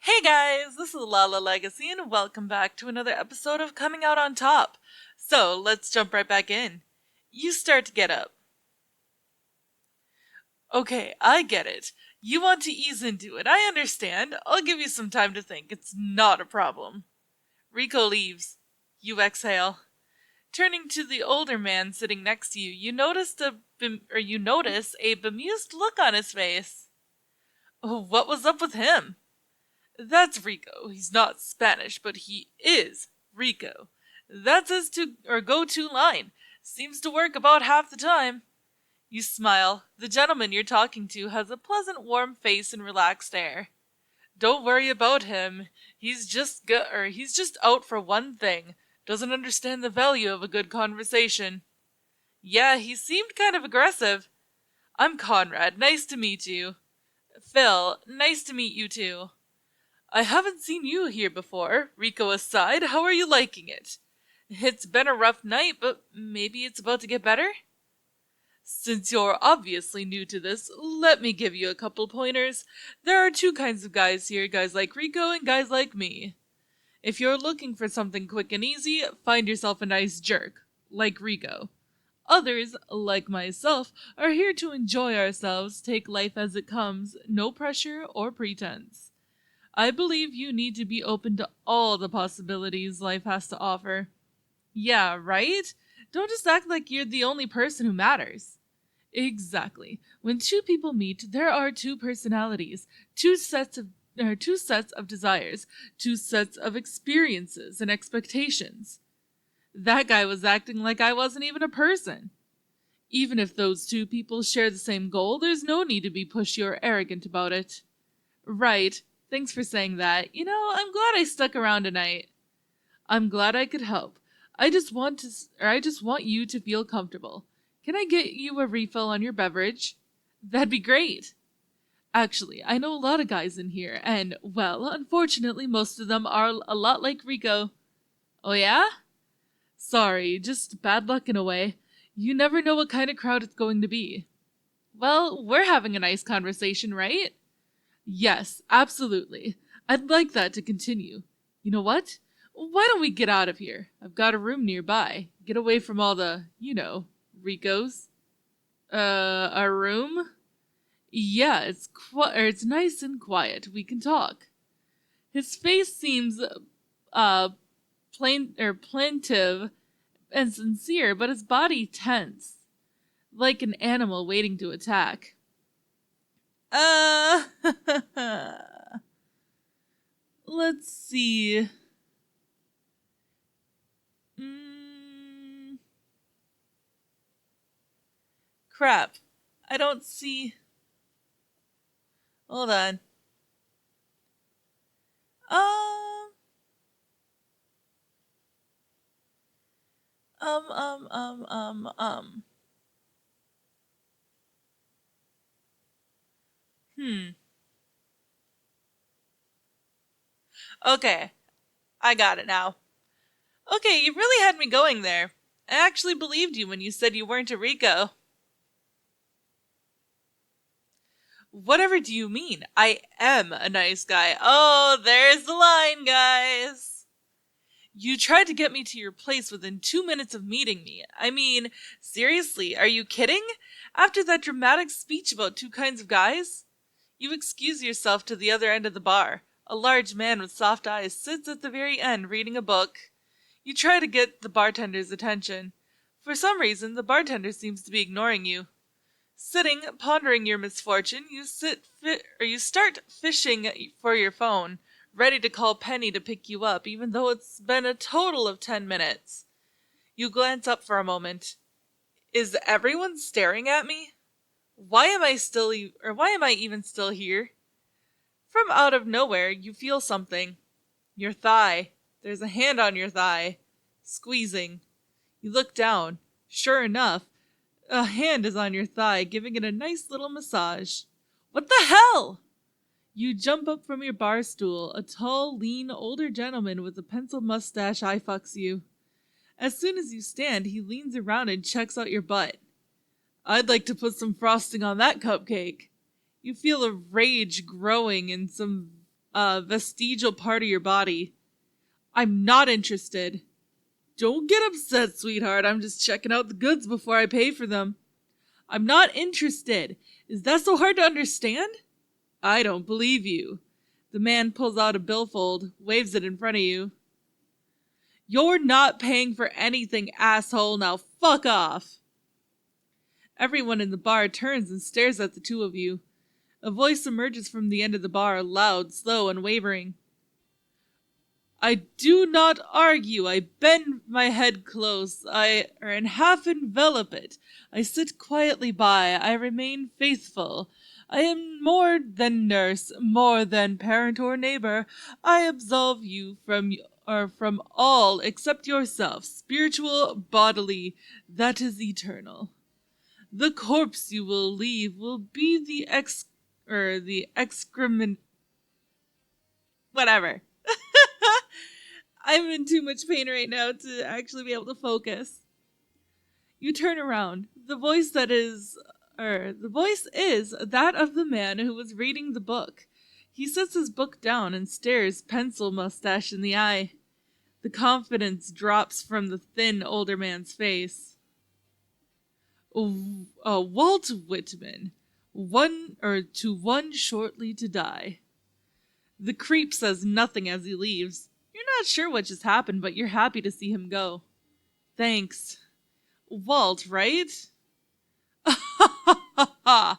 Hey guys, this is Lala Legacy and welcome back to another episode of Coming Out on Top. So let's jump right back in. You start to get up. Okay, I get it. You want to ease into it. I understand. I'll give you some time to think. It's not a problem. Rico leaves. You exhale. Turning to the older man sitting next to you, you notice a bemused look on his face. Oh, what was up with him? That's Rico. He's not Spanish, but he is Rico. That's his go-to line. Seems to work about half the time. You smile. The gentleman you're talking to has a pleasant, warm face and relaxed air. Don't worry about him. He's just out for one thing. Doesn't understand the value of a good conversation. Yeah, he seemed kind of aggressive. I'm Conrad. Nice to meet you. Phil. Nice to meet you too. I haven't seen you here before. Rico aside, how are you liking it? It's been a rough night, but maybe it's about to get better? Since you're obviously new to this, let me give you a couple pointers. There are two kinds of guys here, guys like Rico and guys like me. If you're looking for something quick and easy, find yourself a nice jerk, like Rico. Others, like myself, are here to enjoy ourselves, take life as it comes, no pressure or pretense. I believe you need to be open to all the possibilities life has to offer. Yeah, right? Don't just act like you're the only person who matters. Exactly. When two people meet, there are two personalities, two sets of desires, two sets of experiences and expectations. That guy was acting like I wasn't even a person. Even if those two people share the same goal, there's no need to be pushy or arrogant about it. Right. Thanks for saying that. I'm glad I stuck around tonight. I'm glad I could help. I just want you to feel comfortable. Can I get you a refill on your beverage? That'd be great. Actually, I know a lot of guys in here, and, well, unfortunately, most of them are a lot like Rico. Oh yeah? Sorry, just bad luck in a way. You never know what kind of crowd it's going to be. Well, we're having a nice conversation, right? Yes, absolutely. I'd like that to continue. You know what? Why don't we get out of here? I've got a room nearby. Get away from all the, Ricos. A room? Yeah, it's nice and quiet. We can talk. His face seems, plaintive and sincere, but his body tense, like an animal waiting to attack. Uh, let's see. Crap. I don't see. Hold on. Um, um, um, um, um, um. Hmm. Okay, I got it now. Okay, you really had me going there. I actually believed you when you said you weren't a Rico. Whatever do you mean? I am a nice guy. Oh, there's the line, guys. You tried to get me to your place within 2 minutes of meeting me. I mean, seriously, are you kidding? After that dramatic speech about two kinds of guys? You excuse yourself to the other end of the bar. A large man with soft eyes sits at the very end reading a book. You try to get the bartender's attention. For some reason, the bartender seems to be ignoring you. Sitting, pondering your misfortune, you start fishing for your phone, ready to call Penny to pick you up, even though it's been a total of 10 minutes. You glance up for a moment. Is everyone staring at me? Why am I even still here? From out of nowhere, you feel something. Your thigh. There's a hand on your thigh. Squeezing. You look down. Sure enough, a hand is on your thigh, giving it a nice little massage. What the hell? You jump up from your bar stool. A tall, lean, older gentleman with a pencil mustache eye fucks you. As soon as you stand, he leans around and checks out your butt. I'd like to put some frosting on that cupcake. You feel a rage growing and some a vestigial part of your body. I'm not interested. Don't get upset, sweetheart. I'm just checking out the goods before I pay for them. I'm not interested. Is that so hard to understand? I don't believe you. The man pulls out a billfold, waves it in front of you. You're not paying for anything, asshole. Now fuck off. Everyone in the bar turns and stares at the two of you. A voice emerges from the end of the bar, loud, slow, and wavering. I do not argue. I bend my head close. And half envelop it. I sit quietly by. I remain faithful. I am more than nurse, more than parent or neighbor. I absolve you from all except yourself, spiritual, bodily, that is eternal. The corpse you will leave will be the excrement. Whatever. I'm in too much pain right now to actually be able to focus. You turn around. The voice is that of the man who was reading the book. He sets his book down and stares, pencil mustache in the eye. The confidence drops from the thin older man's face. Walt Whitman, one shortly to die. The creep says nothing as he leaves. You're not sure what just happened, but you're happy to see him go. Thanks. Walt, right? The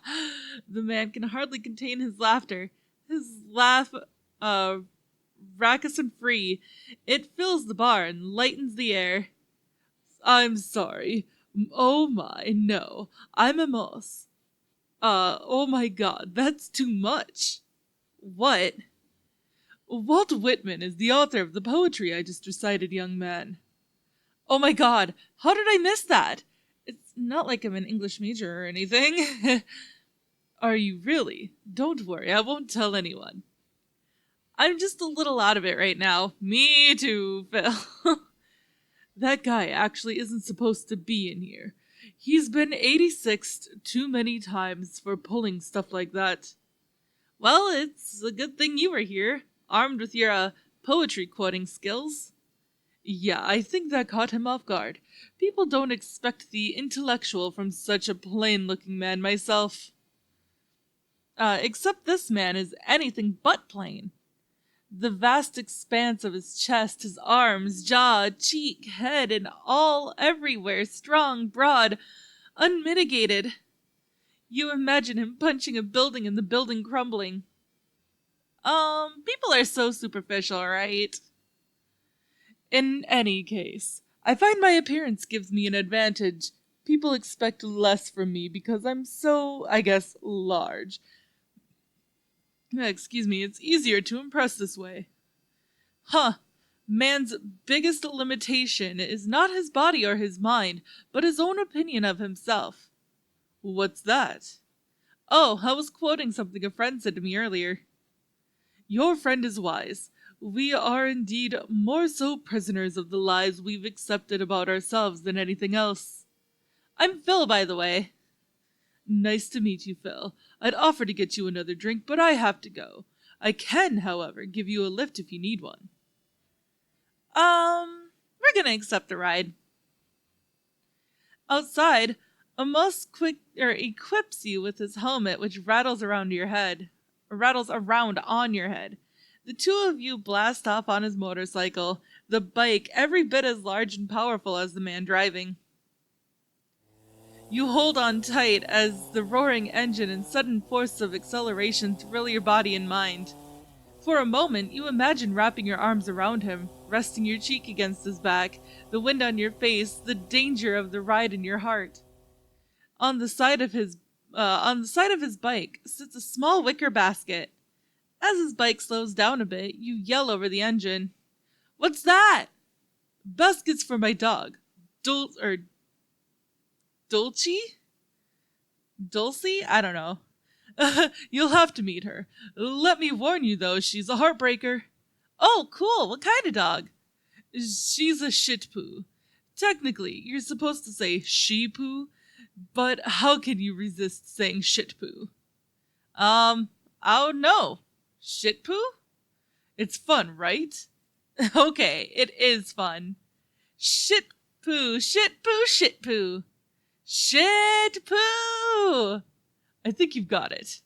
man can hardly contain his laughter. His laugh, raucous and free. It fills the bar and lightens the air. I'm sorry. Oh my, no. I'm Amos. Oh my god, that's too much. What? Walt Whitman is the author of the poetry I just recited, young man. Oh my god, how did I miss that? It's not like I'm an English major or anything. Are you really? Don't worry, I won't tell anyone. I'm just a little out of it right now. Me too, Phil. That guy actually isn't supposed to be in here. He's been 86'd too many times for pulling stuff like that. Well, it's a good thing you were here, armed with your poetry quoting skills. Yeah, I think that caught him off guard. People don't expect the intellectual from such a plain-looking man myself. Except this man is anything but plain. The vast expanse of his chest, his arms, jaw, cheek, head, and all everywhere, strong, broad, unmitigated. You imagine him punching a building and the building crumbling. People are so superficial, right? In any case, I find my appearance gives me an advantage. People expect less from me because I'm so, I guess, large. Excuse me, it's easier to impress this way. Huh. Man's biggest limitation is not his body or his mind, but his own opinion of himself. What's that? Oh, I was quoting something a friend said to me earlier. Your friend is wise. We are indeed more so prisoners of the lies we've accepted about ourselves than anything else. I'm Phil, by the way. Nice to meet you, Phil. I'd offer to get you another drink, but I have to go. I can, however, give you a lift if you need one. We're gonna accept a ride. Outside, Amos equips you with his helmet, which rattles around on your head. The two of you blast off on his motorcycle, the bike every bit as large and powerful as the man driving. You hold on tight as the roaring engine and sudden force of acceleration thrill your body and mind. For a moment, you imagine wrapping your arms around him, resting your cheek against his back, the wind on your face, the danger of the ride in your heart. On the side of his bike sits a small wicker basket. As his bike slows down a bit, you yell over the engine. What's that? Basket's for my dog. Dulcie? Dulcie? I don't know. You'll have to meet her. Let me warn you, though, she's a heartbreaker. Oh, cool. What kind of dog? She's a shih tzu. Technically, you're supposed to say she-poo, but how can you resist saying shit-poo? I don't know. Shit-poo? It's fun, right? Okay, it is fun. Shit poo, shit poo, shit poo. Shit poo! I think you've got it.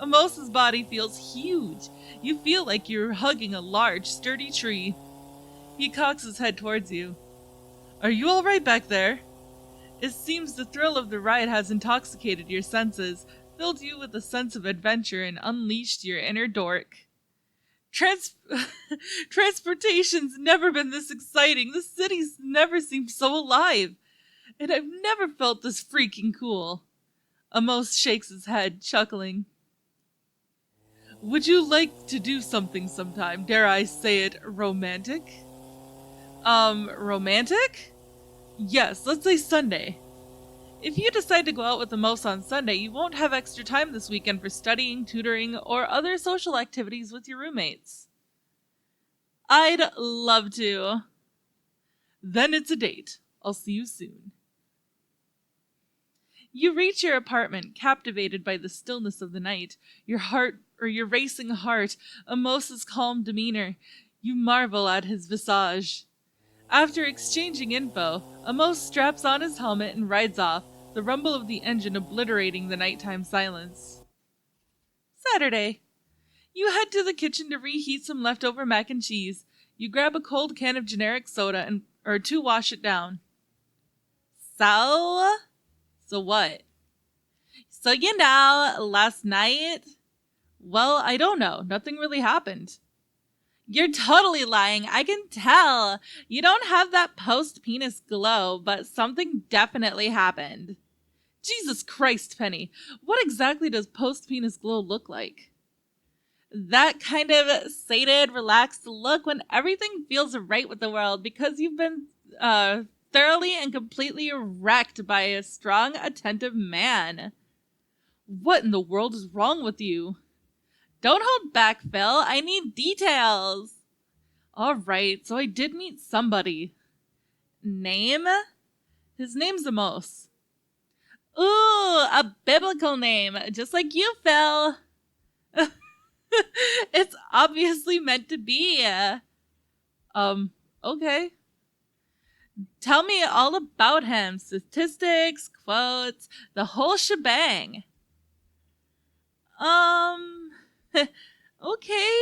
Amos's body feels huge. You feel like you're hugging a large, sturdy tree. He cocks his head towards you. Are you all right back there? It seems the thrill of the ride has intoxicated your senses, filled you with a sense of adventure, and unleashed your inner dork. Transportation's never been this exciting. The city's never seemed so alive. And I've never felt this freaking cool. Amos shakes his head, chuckling. Would you like to do something sometime? Dare I say it, romantic? Romantic? Yes, let's say Sunday. If you decide to go out with Amos on Sunday, you won't have extra time this weekend for studying, tutoring, or other social activities with your roommates. I'd love to. Then it's a date. I'll see you soon. You reach your apartment, captivated by the stillness of the night, your racing heart, Amos's calm demeanor. You marvel at his visage. After exchanging info, Amos straps on his helmet and rides off, the rumble of the engine obliterating the nighttime silence. Saturday. You head to the kitchen to reheat some leftover mac and cheese. You grab a cold can of generic soda to wash it down. So what? So last night? Well, I don't know. Nothing really happened. You're totally lying. I can tell. You don't have that post-penis glow, but something definitely happened. Jesus Christ, Penny. What exactly does post-penis glow look like? That kind of sated, relaxed look when everything feels right with the world because you've been thoroughly and completely wrecked by a strong, attentive man. What in the world is wrong with you? Don't hold back, Phil. I need details. All right, so I did meet somebody. Name? His name's Amos. Ooh, a biblical name, just like you, Phil. It's obviously meant to be. Okay. Tell me all about him. Statistics, quotes, the whole shebang. Okay.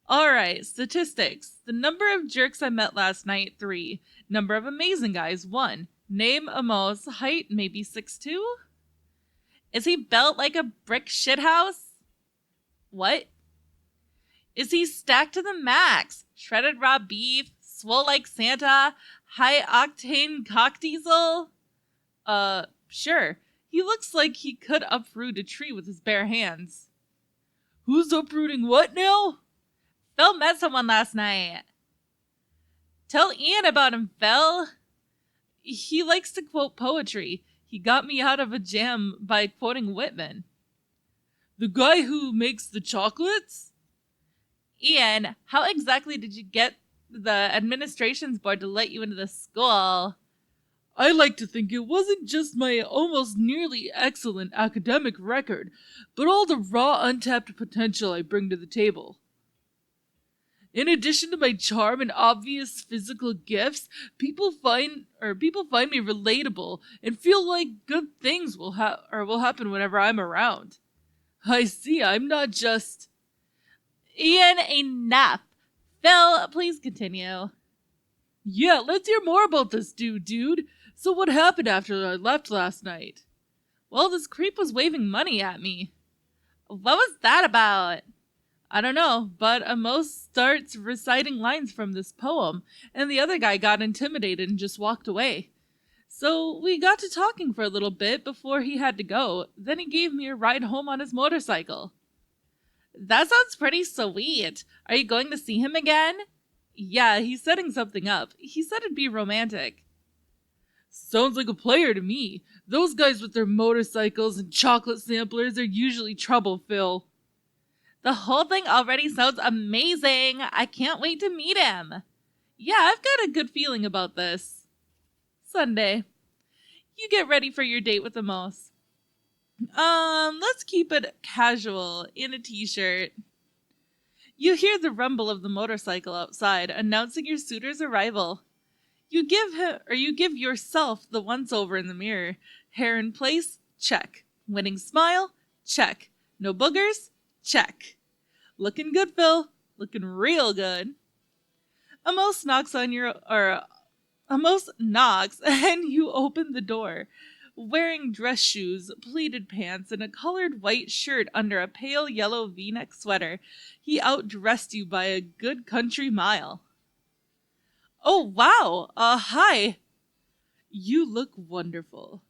Alright, statistics. The number of jerks I met last night, 3. Number of amazing guys, 1. Name Amos. Height, maybe 6'2"? Is he built like a brick shithouse? What? Is he stacked to the max? Shredded raw beef? Swole like Santa? High-octane cock diesel? Sure. He looks like he could uproot a tree with his bare hands. Who's uprooting what now? Phil met someone last night. Tell Ian about him, Phil. He likes to quote poetry. He got me out of a jam by quoting Whitman. The guy who makes the chocolates? Ian, how exactly did you get the administration's board to let you into the school? I like to think it wasn't just my almost nearly excellent academic record, but all the raw, untapped potential I bring to the table. In addition to my charm and obvious physical gifts, people find me relatable and feel like good things will happen whenever I'm around. I see, I'm not just... Ian, enough. Phil, please continue. Yeah, let's hear more about this dude. So what happened after I left last night? Well, this creep was waving money at me. What was that about? I don't know, but Amos starts reciting lines from this poem, and the other guy got intimidated and just walked away. So we got to talking for a little bit before he had to go. Then he gave me a ride home on his motorcycle. That sounds pretty sweet. Are you going to see him again? Yeah, he's setting something up. He said it'd be romantic. Sounds like a player to me. Those guys with their motorcycles and chocolate samplers are usually trouble, Phil. The whole thing already sounds amazing. I can't wait to meet him. Yeah, I've got a good feeling about this. Sunday. You get ready for your date with Amos. Let's keep it casual in a t-shirt. You hear the rumble of the motorcycle outside, announcing your suitor's arrival. You give yourself the once over in the mirror. Hair in place? Check. Winning smile? Check. No boogers? Check. Looking good, Phil. Looking real good. Amos knocks on your or Amos knocks and you open the door. Wearing dress shoes, pleated pants, and a colored white shirt under a pale yellow v-neck sweater, he outdressed you by a good country mile. Oh, wow! Hi! You look wonderful.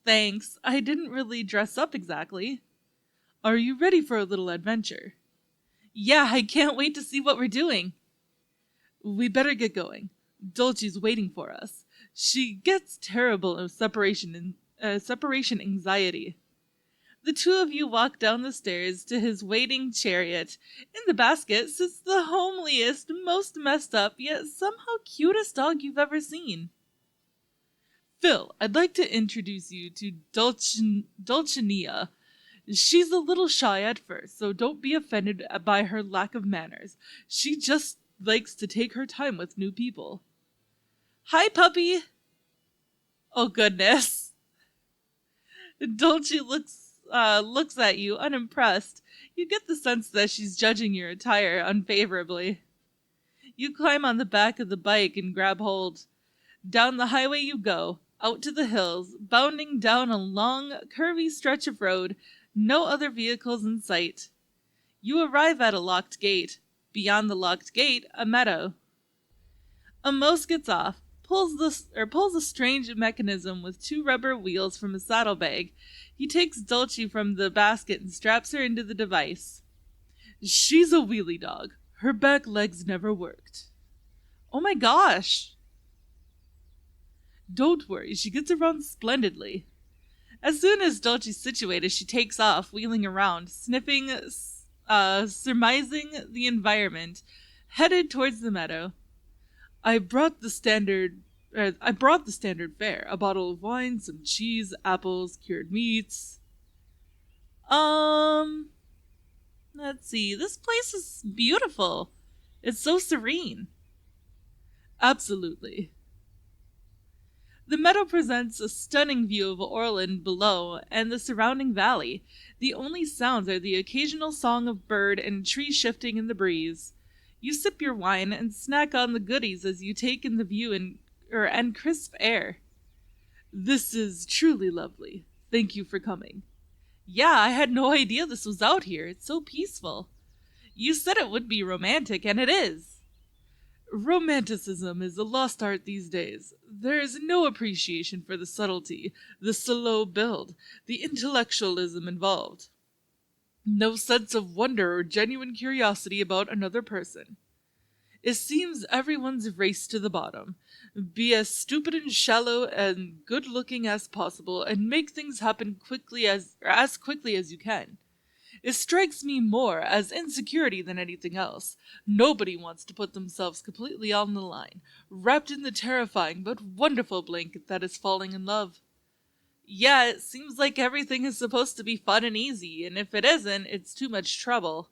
Thanks, I didn't really dress up exactly. Are you ready for a little adventure? Yeah, I can't wait to see what we're doing. We better get going. Dulcie's waiting for us. She gets terrible separation anxiety. The two of you walk down the stairs to his waiting chariot. In the basket sits the homeliest, most messed up, yet somehow cutest dog you've ever seen. Phil, I'd like to introduce you to Dulcinea. She's a little shy at first, so don't be offended by her lack of manners. She just likes to take her time with new people. Hi, puppy! Oh, goodness. Dulce looks at you, unimpressed. You get the sense that she's judging your attire unfavorably. You climb on the back of the bike and grab hold. Down the highway you go, out to the hills, bounding down a long, curvy stretch of road, no other vehicles in sight. You arrive at a locked gate. Beyond the locked gate, a meadow. Amos gets off, pulls a strange mechanism with two rubber wheels from a saddlebag. He takes Dulcie from the basket and straps her into the device. She's a wheelie dog. Her back legs never worked. Oh my gosh! Don't worry, she gets around splendidly. As soon as Dulcie's situated, she takes off, wheeling around, sniffing, surmising the environment, headed towards the meadow. I brought the standard fare, a bottle of wine, some cheese, apples, cured meats. Let's see, this place is beautiful. It's so serene. Absolutely. The meadow presents a stunning view of Orland below and the surrounding valley. The only sounds are the occasional song of bird and tree shifting in the breeze. You sip your wine and snack on the goodies as you take in the view and crisp air. This is truly lovely. Thank you for coming. Yeah, I had no idea this was out here. It's so peaceful. You said it would be romantic, and it is. Romanticism is a lost art these days. There is no appreciation for the subtlety, the slow build, the intellectualism involved. No sense of wonder or genuine curiosity about another person. It seems everyone's raced to the bottom. Be as stupid and shallow and good-looking as possible, and make things happen as quickly as you can. It strikes me more as insecurity than anything else. Nobody wants to put themselves completely on the line, wrapped in the terrifying but wonderful blanket that is falling in love. Yeah, it seems like everything is supposed to be fun and easy, and if it isn't, it's too much trouble.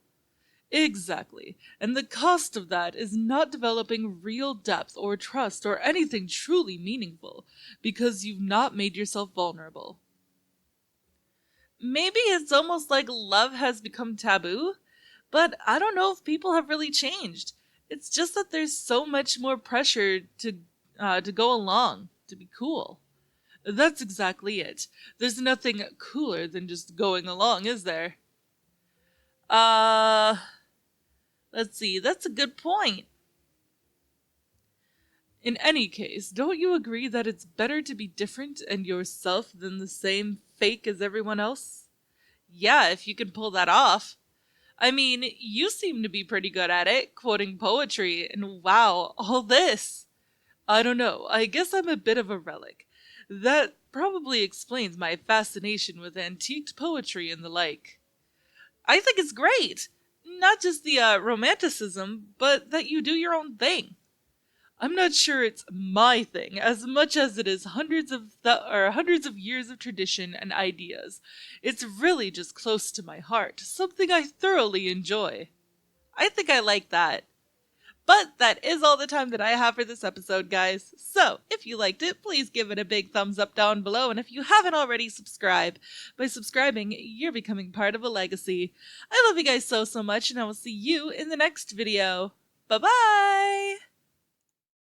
Exactly, and the cost of that is not developing real depth or trust or anything truly meaningful, because you've not made yourself vulnerable. Maybe it's almost like love has become taboo, but I don't know if people have really changed. It's just that there's so much more pressure to go along, to be cool. That's exactly it. There's nothing cooler than just going along, is there? Uh, let's see, that's a good point. In any case, don't you agree that it's better to be different and yourself than the same fake as everyone else? Yeah, if you can pull that off. I mean, you seem to be pretty good at it, quoting poetry, and wow, all this. I don't know, I guess I'm a bit of a relic. That probably explains my fascination with antiqued poetry and the like. I think it's great! Not just the romanticism, but that you do your own thing. I'm not sure it's my thing as much as it is hundreds of years of tradition and ideas. It's really just close to my heart, something I thoroughly enjoy. I think I like that. But that is all the time that I have for this episode, guys. So, if you liked it, please give it a big thumbs up down below. And if you haven't already, subscribe. By subscribing, you're becoming part of a legacy. I love you guys so much, and I will see you in the next video. Bye-bye!